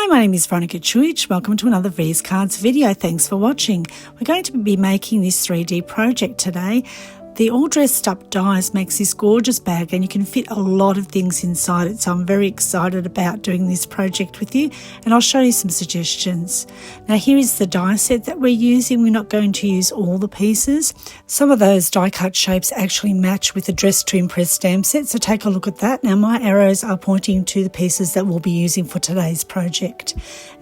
Hi, my name is Veronika Čuić. Welcome to another V's Cards video. Thanks for watching. We're going to be making this 3D project today. The All Dressed Up dies makes this gorgeous bag and you can fit a lot of things inside it. So I'm very excited about doing this project with you and I'll show you some suggestions. Now here is the die set that we're using. We're not going to use all the pieces. Some of those die cut shapes actually match with the Dress to Impress stamp set. So take a look at that. Now my arrows are pointing to the pieces that we'll be using for today's project.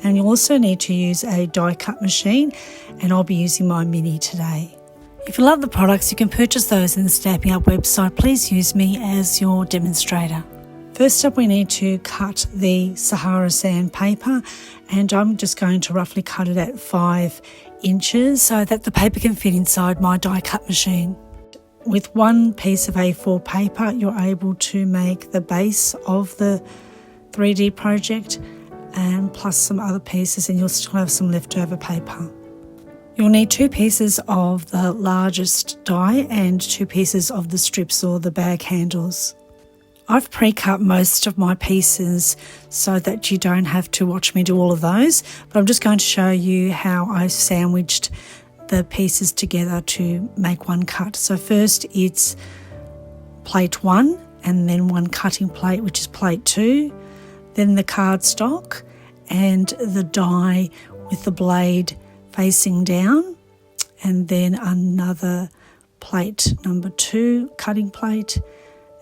And you also need to use a die cut machine and I'll be using my mini today. If you love the products, you can purchase those in the Stampin' Up website. Please use me as your demonstrator. First up, we need to cut the Sahara sandpaper, and I'm just going to roughly cut it at 5 inches so that the paper can fit inside my die cut machine. With one piece of A4 paper, you're able to make the base of the 3D project and plus some other pieces, and you'll still have some leftover paper. You'll need 2 pieces of the largest die and 2 pieces of the strips or the bag handles. I've pre-cut most of my pieces so that you don't have to watch me do all of those, but I'm just going to show you how I sandwiched the pieces together to make one cut. So first it's plate 1 and then one cutting plate, which is plate 2, then the cardstock and the die with the blade facing down, and then another plate number 2, cutting plate,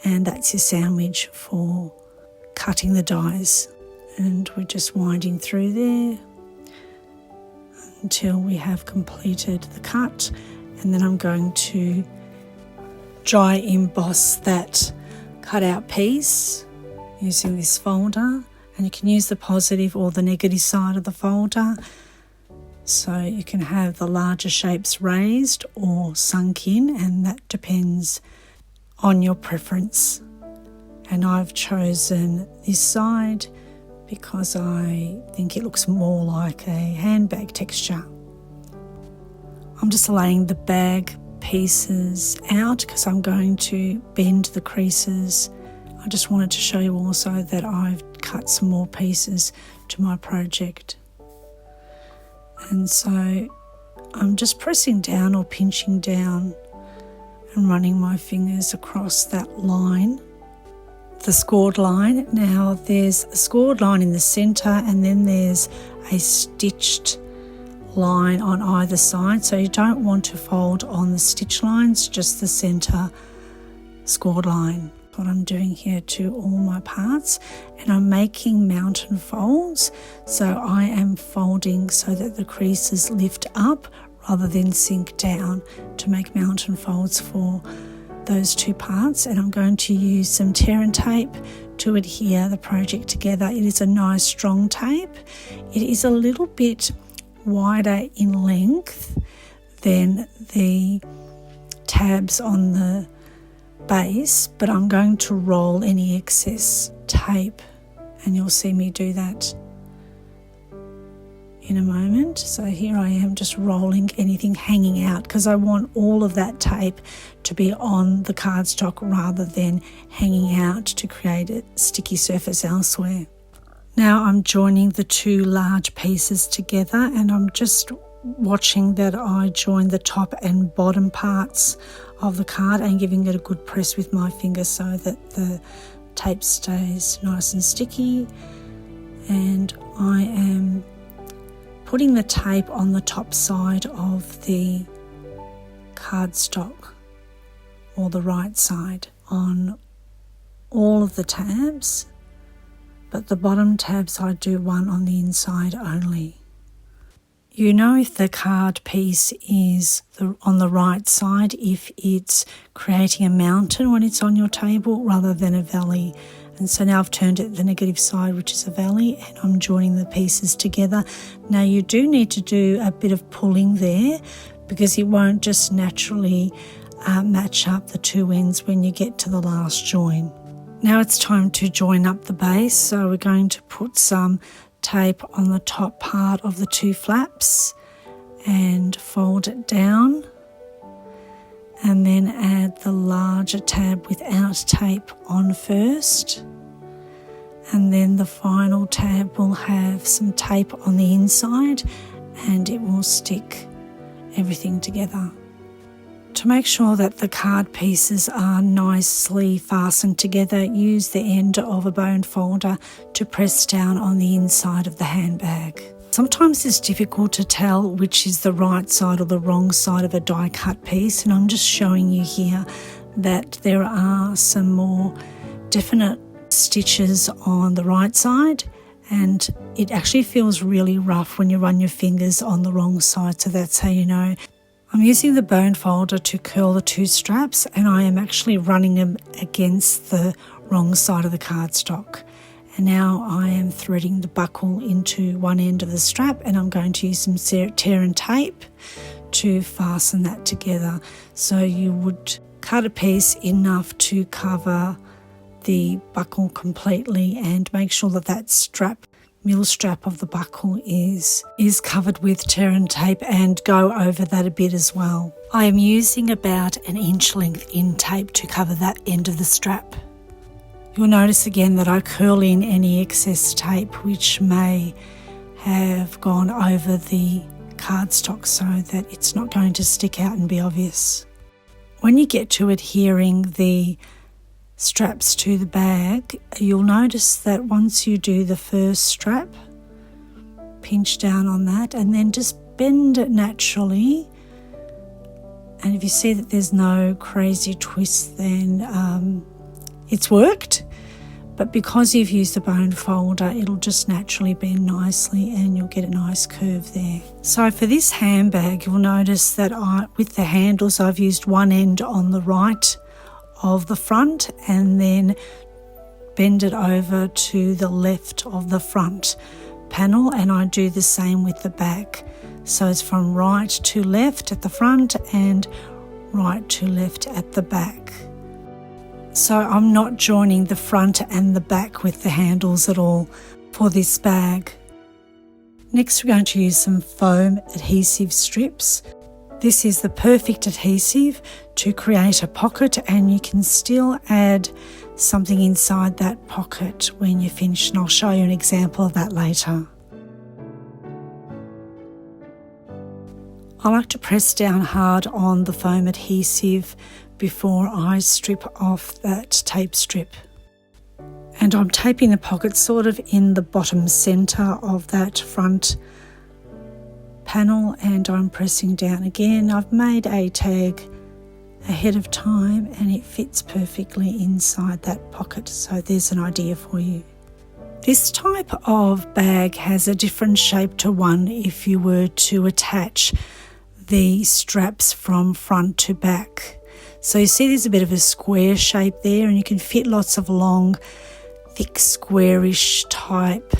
and that's your sandwich for cutting the dies. And we're just winding through there until we have completed the cut, and then I'm going to dry emboss that cut out piece using this folder, and you can use the positive or the negative side of the folder. So you can have the larger shapes raised or sunk in, and that depends on your preference. And I've chosen this side because I think it looks more like a handbag texture. I'm just laying the bag pieces out because I'm going to bend the creases. I just wanted to show you also that I've cut some more pieces to my project. And so I'm just pressing down or pinching down and running my fingers across that line, the scored line. Now there's a scored line in the centre and then there's a stitched line on either side. So you don't want to fold on the stitch lines, just the centre scored line. What I'm doing here to all my parts, and I'm making mountain folds, so I am folding so that the creases lift up rather than sink down to make mountain folds for those 2 parts. And I'm going to use some tear and tape to adhere the project together. It is a nice strong tape. It is a little bit wider in length than the tabs on the base, but I'm going to roll any excess tape, and you'll see me do that in a moment. So here I am just rolling anything hanging out because I want all of that tape to be on the cardstock rather than hanging out to create a sticky surface elsewhere. Now I'm joining the 2 large pieces together, and I'm just watching that I join the top and bottom parts of the card and giving it a good press with my finger so that the tape stays nice and sticky. And I am putting the tape on the top side of the cardstock, or the right side, on all of the tabs, but the bottom tabs I do one on the inside only. You know if the card piece is on the right side if it's creating a mountain when it's on your table rather than a valley. And so now I've turned it the negative side, which is a valley, and I'm joining the pieces together. Now you do need to do a bit of pulling there because it won't just naturally match up the 2 ends when you get to the last join. Now it's time to join up the base, so we're going to put some tape on the top part of the 2 flaps and fold it down, and then add the larger tab without tape on first, And then the final tab will have some tape on the inside and it will stick everything together. To make sure that the card pieces are nicely fastened together, use the end of a bone folder to press down on the inside of the handbag. Sometimes it's difficult to tell which is the right side or the wrong side of a die cut piece, and I'm just showing you here that there are some more definite stitches on the right side, and it actually feels really rough when you run your fingers on the wrong side, so that's how you know. I'm using the bone folder to curl the two straps, and I am actually running them against the wrong side of the cardstock. And now I am threading the buckle into one end of the strap, and I'm going to use some tear and tape to fasten that together. So you would cut a piece enough to cover the buckle completely and make sure that that strap, middle strap of the buckle is covered with tear and tape, and go over that a bit as well. I am using about an inch length in tape to cover that end of the strap. You'll notice again that I curl in any excess tape which may have gone over the cardstock so that it's not going to stick out and be obvious. When you get to adhering the straps to the bag, you'll notice that once you do the first strap, pinch down on that and then just bend it naturally. And if you see that there's no crazy twist, then it's worked. But because you've used the bone folder, it'll just naturally bend nicely and you'll get a nice curve there. So for this handbag, you'll notice that with the handles, I've used one end on the right of the front and then bend it over to the left of the front panel, and I do the same with the back. So it's from right to left at the front and right to left at the back. So I'm not joining the front and the back with the handles at all for this bag. Next, we're going to use some foam adhesive strips. This is the perfect adhesive to create a pocket, and you can still add something inside that pocket when you're finished, and I'll show you an example of that later. I like to press down hard on the foam adhesive before I strip off that tape strip. And I'm taping the pocket sort of in the bottom centre of that front panel, and I'm pressing down again. I've made a tag ahead of time and it fits perfectly inside that pocket, so there's an idea for you. This type of bag has a different shape to one if you were to attach the straps from front to back. So you see there's a bit of a square shape there, and you can fit lots of long, thick, squarish type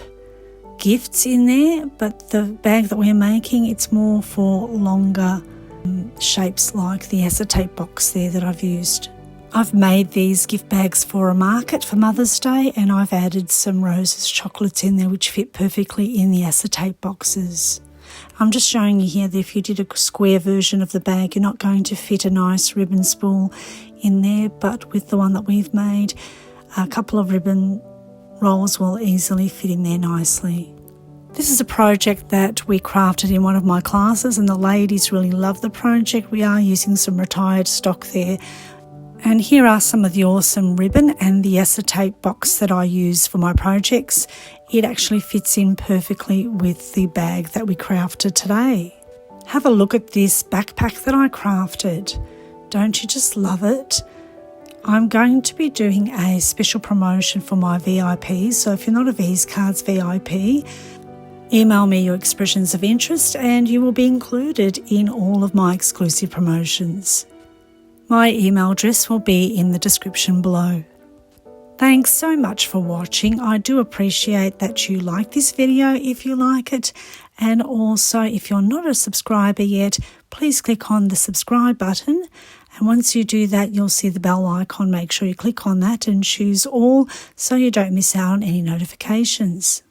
gifts in there, but the bag that we're making, it's more for longer shapes like the acetate box there that I've used. I've made these gift bags for a market for Mother's Day, and I've added some Rose's chocolates in there which fit perfectly in the acetate boxes. I'm just showing you here that if you did a square version of the bag, you're not going to fit a nice ribbon spool in there, but with the one that we've made, a couple of ribbon rolls will easily fit in there nicely. This is a project that we crafted in one of my classes, and the ladies really loved the project. We are using some retired stock there. And here are some of the awesome ribbon and the acetate box that I use for my projects. It actually fits in perfectly with the bag that we crafted today. Have a look at this backpack that I crafted. Don't you just love it? I'm going to be doing a special promotion for my VIPs, so if you're not a V's Cards VIP, email me your expressions of interest and you will be included in all of my exclusive promotions. My email address will be in the description below. Thanks so much for watching. I do appreciate that you like this video if you like it, and also if you're not a subscriber yet, please click on the subscribe button, and once you do that you'll see the bell icon. Make sure you click on that and choose all so you don't miss out on any notifications.